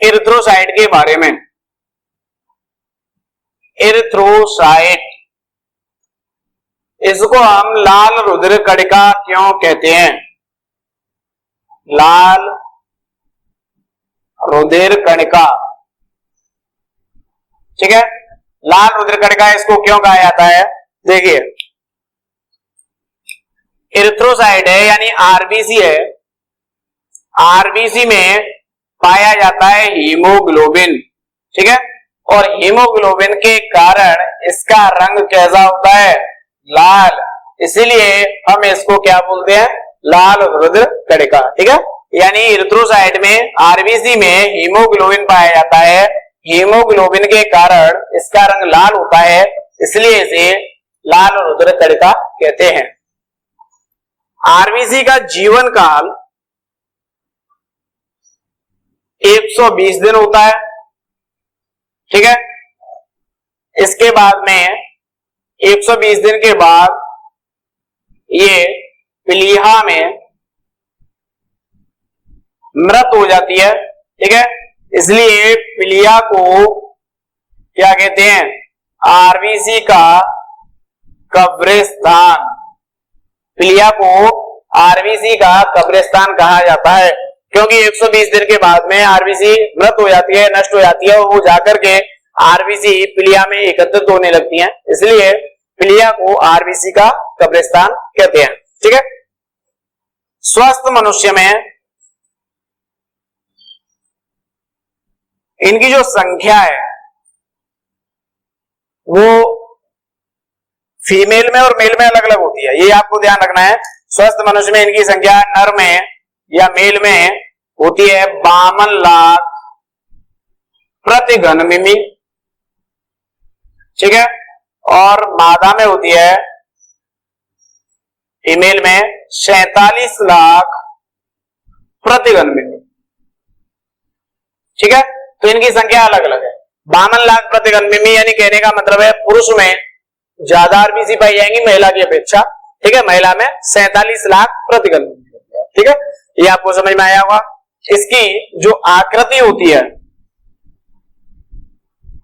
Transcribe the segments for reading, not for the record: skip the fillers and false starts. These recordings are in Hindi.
इरिथ्रोसाइट के बारे में। इरिथ्रोसाइट, इसको हम लाल रुधिर कणिका क्यों कहते हैं? लाल रुधिर कणिका, ठीक है, लाल रुधिर कणिका इसको क्यों कहा जाता है? देखिए, इरिथ्रोसाइट है यानी आरबीसी है, आरबीसी में पाया जाता है हीमोग्लोबिन, ठीक है, और हीमोग्लोबिन के कारण इसका रंग कैसा होता है? लाल, इसीलिए हम इसको क्या बोलते हैं? लाल रुधिर कणिका, ठीक है। यानी इरिथ्रोसाइट में, आरबीसी में हीमोग्लोबिन पाया जाता है, हीमोग्लोबिन के कारण इसका रंग लाल होता है, इसलिए इसे लाल रुधिर कणिका कहते हैं। आरबीसी का जीवन काल 120 दिन होता है, ठीक है। इसके बाद में 120 दिन के बाद ये प्लीहा में मृत हो जाती है, ठीक है, इसलिए प्लीहा को क्या कहते हैं? आरबीसी का कब्रिस्तान। प्लीहा को आरबीसी का कब्रिस्तान कहा जाता है, क्योंकि 120 दिन के बाद में आरबीसी मृत हो जाती है, नष्ट हो जाती है, और वो जाकर के आरबीसी प्लीहा में एकत्रित होने लगती हैं, इसलिए प्लीहा को आरबीसी का कब्रिस्तान कहते हैं, ठीक है। स्वस्थ मनुष्य में इनकी जो संख्या है वो फीमेल में और मेल में अलग अलग होती है, ये आपको ध्यान रखना है। स्वस्थ मनुष्य में इनकी संख्या नर में या मेल में होती है 52 लाख प्रति घन मिमी, ठीक है, और मादा में होती है, फीमेल में 47 लाख प्रति घन मिमी, ठीक है। तो इनकी संख्या अलग अलग है। 52 लाख प्रति घन मिमी यानी कहने का मतलब है पुरुष में ज्यादा आरबीसी पाई जाएंगी महिला की अपेक्षा, ठीक है, महिला में 47 लाख प्रति घन मिमी, ठीक है, ये आपको समझ में आया होगा। इसकी जो आकृति होती है,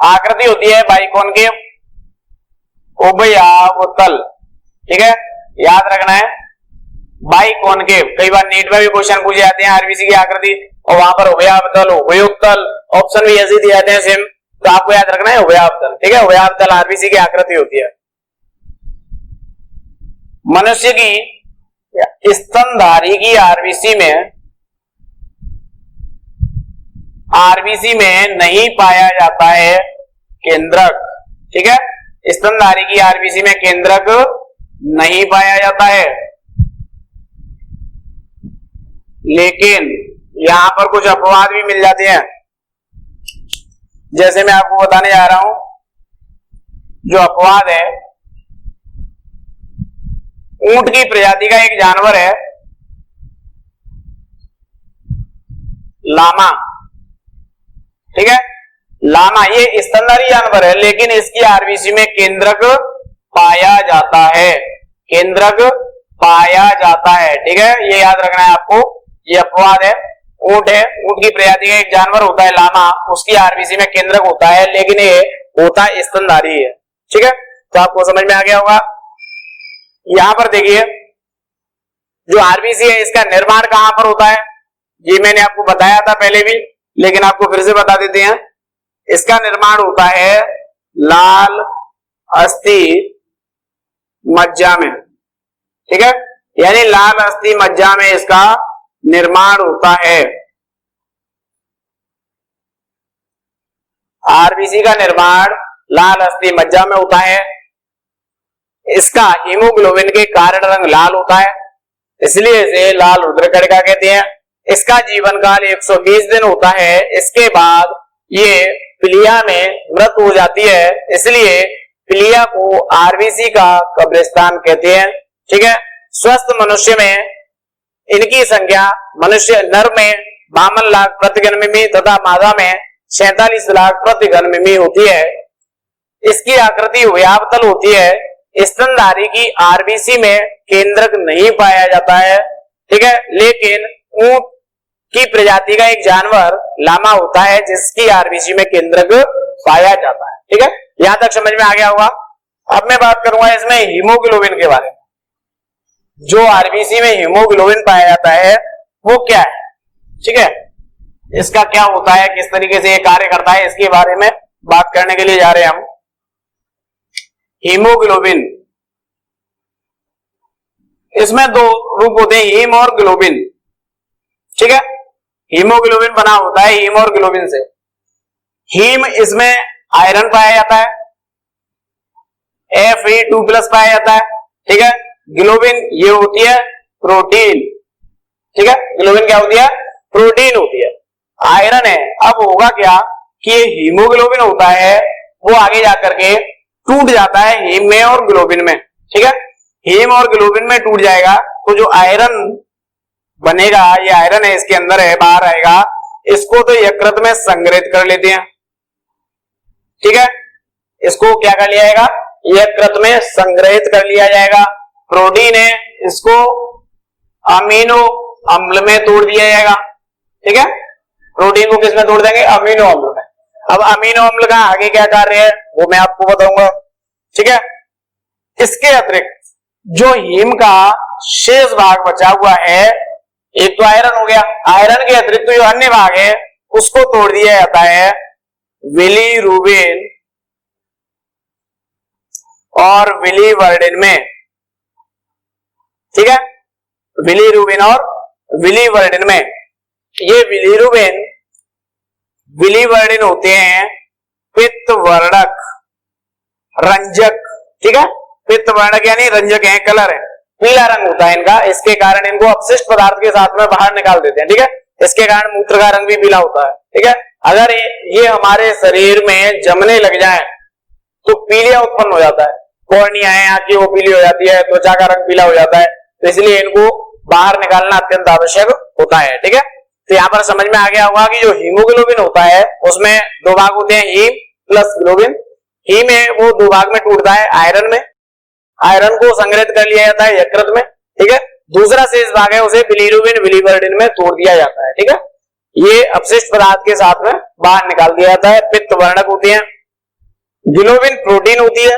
आकृति होती है बाइकोनकेव उभयावतल, ठीक है, याद रखना है बाइकोनकेव। कई बार नीट में भी क्वेश्चन पूछे जाते हैं आरबीसी की आकृति, और वहां पर उभयावतल, उभयोतल ऑप्शन भी ऐसे दिए जाते हैं सेम, तो आपको याद रखना है उभयावतल, ठीक है, उभयावतल आरबीसी की आकृति होती है। मनुष्य की स्तनधारी की आरबीसी में नहीं पाया जाता है केंद्रक, ठीक है, स्तनधारी की आरबीसी में केंद्रक नहीं पाया जाता है, लेकिन यहां पर कुछ अपवाद भी मिल जाते हैं, जैसे मैं आपको बताने जा रहा हूं। जो अपवाद है, ऊंट की प्रजाति का एक जानवर है लामा, ठीक है, लामा ये स्तनधारी जानवर है, लेकिन इसकी आरबीसी में केंद्रक पाया जाता है, केंद्रक पाया जाता है, ठीक है, ये याद रखना है आपको, ये अपवाद है। ऊंट है, ऊंट की प्रजाति का एक जानवर होता है लामा, उसकी आरबीसी में केंद्रक होता है, लेकिन ये होता स्तनधारी है, ठीक है, तो आपको समझ में आ गया होगा। यहां पर देखिए, जो आरबीसी है इसका निर्माण कहां पर होता है, ये मैंने आपको बताया था पहले भी, लेकिन आपको फिर से बता देते हैं। इसका निर्माण होता है लाल अस्थि मज्जा में, ठीक है, यानी लाल अस्थि मज्जा में इसका निर्माण होता है। आरबीसी का निर्माण लाल अस्थि मज्जा में होता है। इसका हीमोग्लोबिन के कारण रंग लाल होता है, इसलिए इसे लाल रुधिर कणिका कहते हैं। इसका जीवन काल 120 दिन होता है, इसके बाद ये प्लीहा में मृत हो जाती है, इसलिए प्लीहा को आरबीसी का कब्रिस्तान कहते हैं, ठीक है। स्वस्थ मनुष्य में इनकी संख्या, मनुष्य नर में 52 लाख प्रति घन मिमी तथा मादा में 47 लाख प्रति घन मिमी होती है। इसकी आकृति उभयावतल होती है। स्तनधारी की आरबीसी में केंद्रक नहीं पाया जाता है, ठीक है, लेकिन ऊंट की प्रजाति का एक जानवर लामा होता है जिसकी आरबीसी में केंद्रक पाया जाता है। ठीक है, यहां तक समझ में आ गया होगा। अब मैं बात करूंगा इसमें हीमोग्लोबिन के बारे में। जो आरबीसी में हीमोग्लोबिन पाया जाता है वो क्या है, ठीक है, इसका क्या होता है, किस तरीके से ये कार्य करता है, इसके बारे में बात करने के लिए जा रहे हैं हम। हीमोग्लोबिन, इसमें दो रूप होते हैं, हीम और ग्लोबिन। ठीक है, हीमोग्लोबिन बना होता है हीम और ग्लोबिन से। हीम, इसमें आयरन पाया जाता है, Fe2+ पाया जाता है। ठीक है, ग्लोबिन ये होती है प्रोटीन। ठीक है, ग्लोबिन क्या होती है, प्रोटीन होती है, आयरन है। अब होगा क्या कि ये हीमोग्लोबिन होता है वो आगे जाकर के टूट जाता है हीम में और ग्लोबिन में। ठीक है, हीम और ग्लोबिन में टूट जाएगा तो जो आयरन बनेगा, ये आयरन है इसके अंदर है, बाहर आएगा, इसको तो यकृत में संग्रहित कर लेते हैं। ठीक है, इसको क्या कर लिया जाएगा, यकृत में संग्रहित कर लिया जाएगा। प्रोटीन है, इसको अमीनो अम्ल में तोड़ दिया जाएगा। ठीक है, प्रोटीन को किस में तोड़ देंगे, अमीनो अम्ल में। अब अमीनो अम्ल का आगे क्या कार्य है वो मैं आपको बताऊंगा। ठीक है, इसके अतिरिक्त जो हीम का शेष भाग बचा हुआ है, एक तो आयरन हो गया, आयरन के अतिरिक्त जो अन्य भाग है उसको तोड़ दिया जाता है बिलीरुबिन और बिलीवर्डिन में। ठीक है, बिलीरुबिन और बिलीवर्डिन में। ये बिलीरुबिन बिलीवर्डिन होते हैं पित्तवर्णक रंजक। ठीक है, पित्तवर्णक यानी रंजक है, कलर है, पीला रंग होता है इनका, इसके कारण इनको अपशिष्ट पदार्थ के साथ में बाहर निकाल देते हैं। ठीक है, इसके कारण मूत्र का रंग भी पीला होता है। ठीक है, अगर ये हमारे शरीर में जमने लग जाए तो पीलिया उत्पन्न हो जाता है, कॉर्निया है यहाँ की वो पीली हो जाती है, त्वचा का रंग पीला हो जाता है, तो इसलिए इनको बाहर निकालना अत्यंत आवश्यक होता है। ठीक है, तो यहाँ पर समझ में आ गया होगा कि जो हीमोग्लोबिन होता है उसमें दो भाग होते हैं, हीम प्लस ग्लोबिन। हीम है वो दो भाग में टूटता है, आयरन में, आयरन को संग्रहित कर लिया जाता है यकृत में। ठीक है, दूसरा शेष भाग है उसे बिलीरुबिन बिलीवर्डिन में तोड़ दिया जाता है। ठीक है, ये अपशिष्ट पदार्थ के साथ में बाहर निकाल दिया जाता है, पित्त वर्णक होती है। ग्लोबिन प्रोटीन होती है,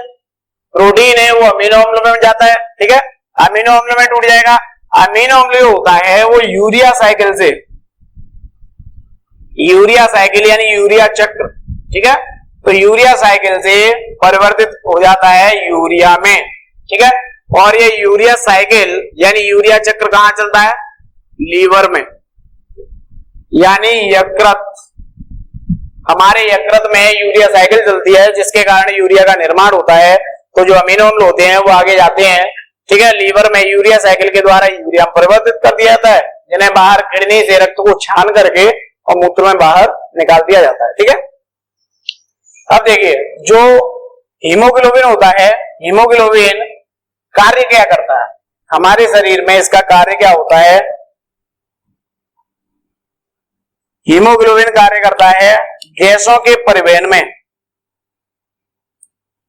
प्रोटीन है वो अमीनो अम्ल में जाता है। ठीक है, अमीनो अम्ल में टूट जाएगा। अमीनो अम्ल जो होता है वो यूरिया साइकिल से, यूरिया साइकिल यानी यूरिया चक्र, ठीक है, तो यूरिया साइकिल से परिवर्तित हो जाता है यूरिया में। ठीक है, और ये यूरिया साइकिल यानी यूरिया चक्र कहां चलता है, लीवर में, यानी यकृत। हमारे यकृत में यूरिया साइकिल चलती है जिसके कारण यूरिया का निर्माण होता है। तो जो अमीनो अम्ल होते हैं वो आगे जाते हैं, ठीक है, लीवर में यूरिया साइकिल के द्वारा यूरिया परिवर्तित कर दिया जाता है, जिन्हें बाहर किडनी से रक्त को छान करके और मूत्र में बाहर निकाल दिया जाता है। ठीक है, अब देखिए जो हीमोग्लोबिन होता है, हीमोग्लोबिन कार्य क्या करता है हमारे शरीर में, इसका कार्य क्या होता है, हीमोग्लोबिन कार्य करता है गैसों के परिवहन में,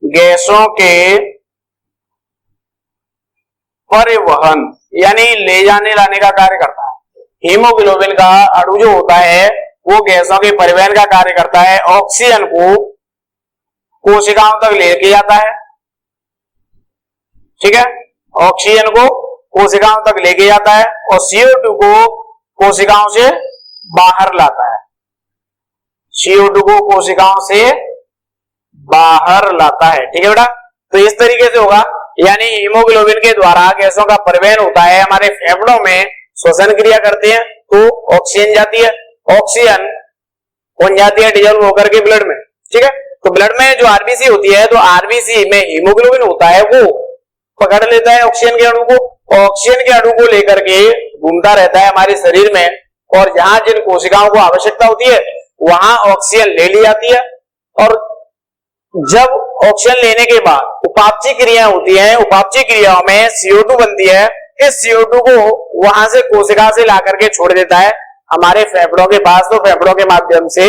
गैसों के परिवहन यानी ले जाने लाने का कार्य करता है। हीमोग्लोबिन का अणु जो होता है वो गैसों के परिवहन का कार्य करता है, ऑक्सीजन को कोशिकाओं तक लेके जाता है। ठीक है, ऑक्सीजन को कोशिकाओं तक लेके जाता है और CO2 को कोशिकाओं से बाहर लाता है, CO2 को कोशिकाओं से बाहर लाता है। ठीक है बेटा, तो इस तरीके से होगा, यानी हीमोग्लोबिन के द्वारा गैसों का परिवहन होता है। हमारे फेफड़ों में श्वसन क्रिया करते हैं तो ऑक्सीजन जाती है, ऑक्सीजन कौन जाती है, डिजोल्व होकर के ब्लड में। ठीक है, तो ब्लड में जो आरबीसी होती है, तो आरबीसी में हीमोग्लोबिन होता है वो पकड़ लेता है ऑक्सीजन के अणु को, ऑक्सीजन के अणु को लेकर के घूमता रहता है हमारे शरीर में, और जहां जिन कोशिकाओं को आवश्यकता होती है वहां ऑक्सीजन ले ली जाती है। और जब ऑक्सीजन लेने के बाद उपापचय क्रिया होती है, उपापचय क्रियाओं में CO2 बनती है, इस CO2 को वहां से कोशिका से ला करके छोड़ देता है हमारे फेफड़ों के पास, तो फेफड़ों के माध्यम से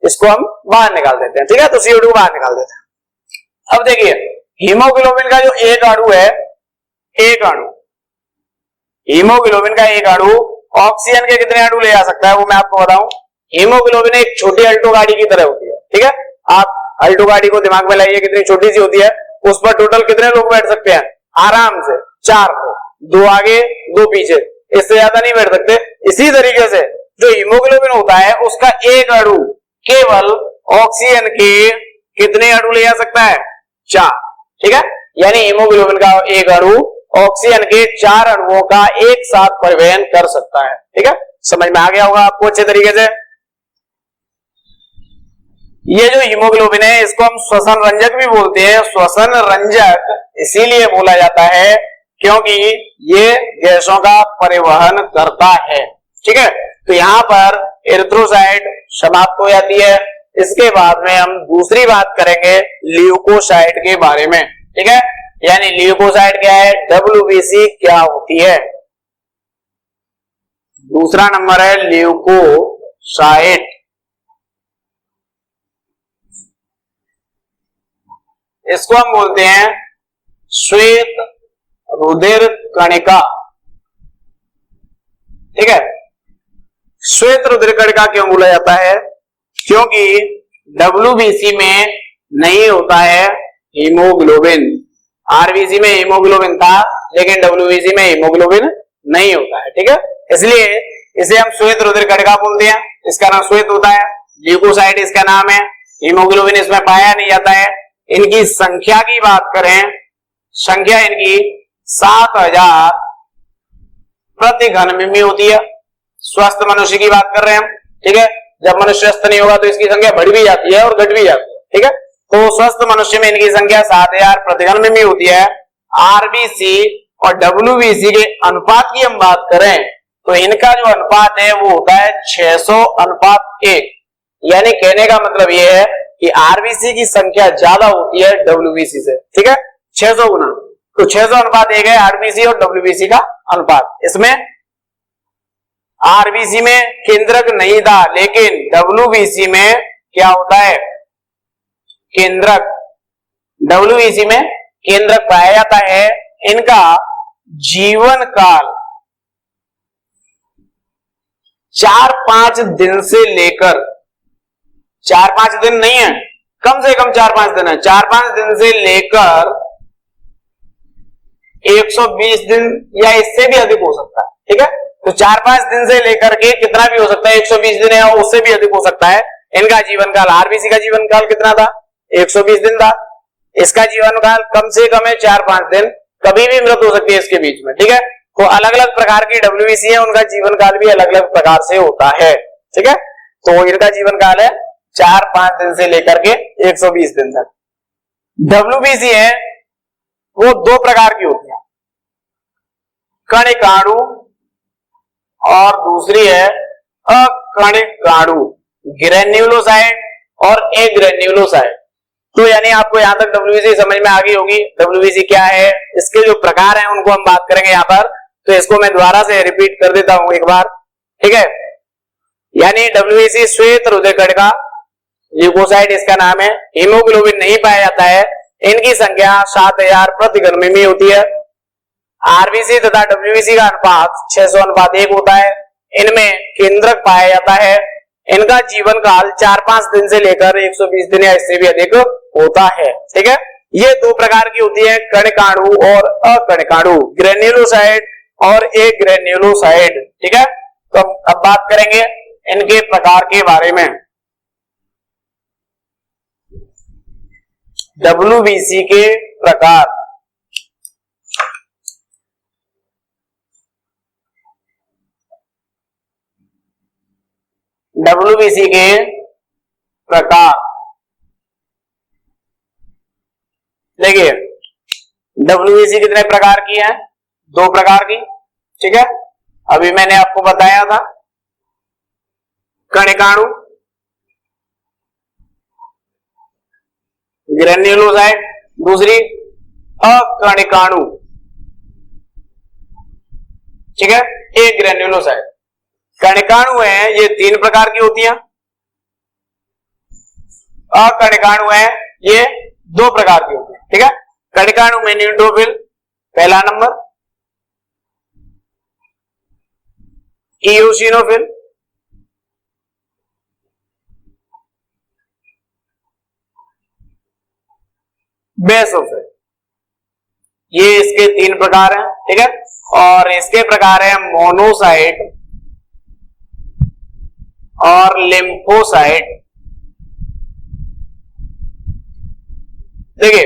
इसको हम बाहर निकाल देते हैं। ठीक है, तो CO2 को बाहर निकाल देते हैं। अब देखिए हीमोग्लोबिन का जो एक अणु है, एक अणु हीमोग्लोबिन का एक अणु ऑक्सीजन के कितने अणु ले जा सकता है वो मैं आपको बताऊं। हीमोग्लोबिन एक छोटी अल्टो गाड़ी की तरह होती है, ठीक है। आप अल्टो गाड़ी को दिमाग में लाइए, कितनी छोटी सी होती है, उस पर टोटल कितने लोग बैठ सकते हैं, आराम से 4 लोग, 2 आगे 2 पीछे, इससे ज्यादा नहीं बैठ सकते। इसी तरीके से जो हीमोग्लोबिन होता है उसका एक अणु केवल ऑक्सीजन के कितने अणु ले जा सकता है, 4, ठीक है। यानी हीमोग्लोबिन का एक अणु ऑक्सीजन के 4 अणुओं का एक साथ परिवहन कर सकता है, ठीक है। समझ में आ गया होगा आपको अच्छे तरीके से। ये जो हीमोग्लोबिन है इसको हम श्वसन रंजक भी बोलते हैं। श्वसन रंजक इसीलिए बोला जाता है क्योंकि ये गैसों का परिवहन करता है, ठीक है। तो यहां पर एरिथ्रोसाइट समाप्त हो जाती है। इसके बाद में हम दूसरी बात करेंगे ल्यूकोसाइट के बारे में, ठीक है। यानी ल्यूकोसाइट क्या है, WBC क्या होती है। दूसरा नंबर है ल्यूकोसाइट। इसको हम बोलते हैं श्वेत रुधिर कणिका, ठीक है। श्वेत रुधिर कणिका क्यों बोला जाता है, क्योंकि WBC में नहीं होता है हीमोग्लोबिन। RBC में हीमोग्लोबिन था लेकिन WBC में हीमोग्लोबिन नहीं होता है, ठीक है। इसलिए इसे हम श्वेत रुधिर कणिका बोलते हैं। इसका नाम श्वेत होता है, ल्यूकोसाइट इसका नाम है। हीमोग्लोबिन इसमें पाया नहीं जाता है। इनकी संख्या की बात करें, संख्या इनकी 7000 प्रति घन मिमी होती है। स्वस्थ मनुष्य की बात कर रहे हैं हम, ठीक है। जब मनुष्य स्वस्थ नहीं होगा तो इसकी संख्या बढ़ भी जाती है और घट भी जाती है, ठीक है। तो स्वस्थ मनुष्य में इनकी संख्या 7000 प्रति घन मिमी होती है। RBC और WBC के अनुपात की हम बात करें तो इनका जो अनुपात है वो होता है 600:1। यानी कहने का मतलब ये है कि RBC की संख्या ज्यादा होती है WBC से, ठीक है, 600 गुना। तो 600:1 है RBC और WBC का अनुपात। इसमें RBC में केंद्रक नहीं था लेकिन WBC में क्या होता है, केंद्रक। WBC में केंद्रक पाया जाता है। इनका जीवन काल 4-5 दिन से लेकर, 4-5 दिन नहीं है, कम से कम 4-5 दिन है, 4-5 दिन से लेकर 120 दिन या इससे भी अधिक हो सकता है, ठीक है। तो 4-5 दिन से लेकर के कितना भी हो सकता है, 120 दिन या उससे भी अधिक हो सकता है। इनका जीवन काल, RBC का जीवन काल कितना था, 120 दिन था। इसका जीवन काल कम से कम है 4-5 दिन, कभी भी मृत्यु हो सकती है इसके बीच में, ठीक है। तो अलग अलग प्रकार की WBC है, उनका जीवन काल भी अलग अलग प्रकार से होता है, ठीक है। तो इनका जीवन काल है 4-5 दिन से लेकर के 120 दिन तक। WBC है वो 2 प्रकार की होती है, कणिकाणु और दूसरी है अकणिकाणु, ग्रेन्युलोसाइट और एग्रेन्युलोसाइट। तो यानी आपको यहां तक WBC समझ में आ गई होगी। WBC क्या है, इसके जो प्रकार हैं उनको हम बात करेंगे यहां पर। तो इसको मैं दोबारा से रिपीट कर देता हूं एक बार, ठीक है। यानी WBC श्वेत रुधिर कणिका, ल्यूकोसाइट इसका नाम है। हीमोग्लोबिन नहीं पाया जाता है। इनकी संख्या 7000 प्रति घन मिमी होती है। RBC तथा WBC का अनुपात 600:1 होता है। इनमें केंद्रक पाया जाता है। इनका जीवन काल 4-5 दिन से लेकर 120 दिन या इससे भी अधिक होता है, ठीक है। ये 2 प्रकार की होती है, कणिकाणु और अकणिकाणु, ग्रेन्युलोसाइट और एग्रेन्युलोसाइट, ठीक है। तो अब बात करेंगे इनके प्रकार के बारे में। WBC के प्रकार, WBC के प्रकार देखिए, WBC कितने प्रकार की है, 2 प्रकार की, ठीक है। अभी मैंने आपको बताया था कणिकाणु, ग्रेन्युलोसाइट, दूसरी अकणिकाणु, ठीक है, एक ग्रेन्युलोसाइट। कणिकाणु है ये 3 प्रकार की होती हैं, अकणिकाणु है ये 2 प्रकार की होती है, ठीक है। कणिकाणु में न्यूट्रोफिल पहला नंबर, इयोसिनोफिल, बेसोफिल। ये इसके 3 प्रकार हैं, ठीक है। और इसके प्रकार है मोनोसाइट और लिम्फोसाइट। देखिए,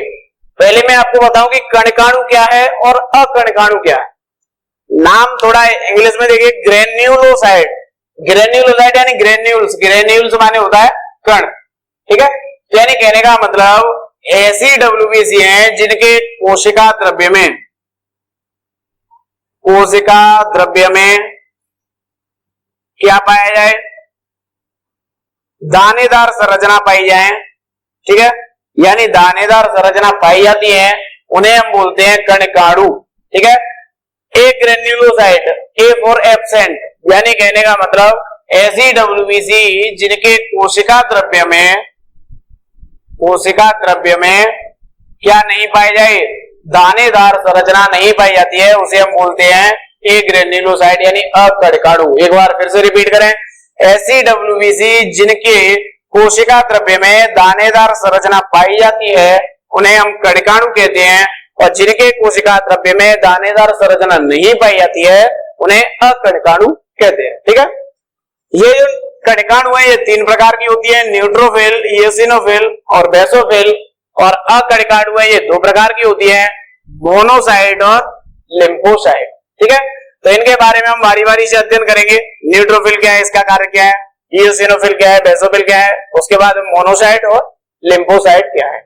पहले मैं आपको बताऊं कि कणिकाणु क्या है और अकणिकाणु क्या है। नाम थोड़ा इंग्लिश में देखिए, ग्रेन्यूलोसाइट। ग्रेन्यूलोसाइट यानी ग्रेन्यूल्स, ग्रेन्यूल्स माने होता है कण, ठीक है। यानी कहने का मतलब ऐसी डब्ल्यूबीसी हैं जिनके कोशिका द्रव्य में क्या पाया जाए, दानेदार संरचना पाई जाए, ठीक है। यानी दानेदार संरचना पाई जाती है, उन्हें हम बोलते हैं कणिकाणु, ठीक है। ए ग्रेन्युलोसाइट, ए फॉर एब्सेंट, यानी कहने का मतलब ऐसी डब्ल्यूबीसी जिनके कोशिका द्रव्य में क्या नहीं पाई जाए, दानेदार संरचना नहीं पाई जाती है, उसे हम बोलते हैं ए ग्रेन्युलोसाइट यानी अकणिकाणु। एक बार फिर से रिपीट करें, ऐसी डब्ल्यूबीसी जिनके कोशिका द्रव्य में दानेदार संरचना पाई जाती है उन्हें हम कणिकाणु कहते हैं, और जिनके कोशिका द्रव्य में दानेदार संरचना नहीं पाई जाती है उन्हें अकणिकाणु कहते हैं, ठीक है। ये जो कणिकाणु है ये 3 प्रकार की होती है, न्यूट्रोफिल, इयोसिनोफिल और बेसोफिल। और अकणिकाणु है ये 2 प्रकार की होती है, मोनोसाइट और लिम्फोसाइट, ठीक है। तो इनके बारे में हम बारी बारी से अध्ययन करेंगे। न्यूट्रोफिल क्या है, इसका कार्य क्या है, इयोसिनोफिल क्या है, बेसोफिल क्या है, उसके बाद मोनोसाइट और लिम्फोसाइट क्या है।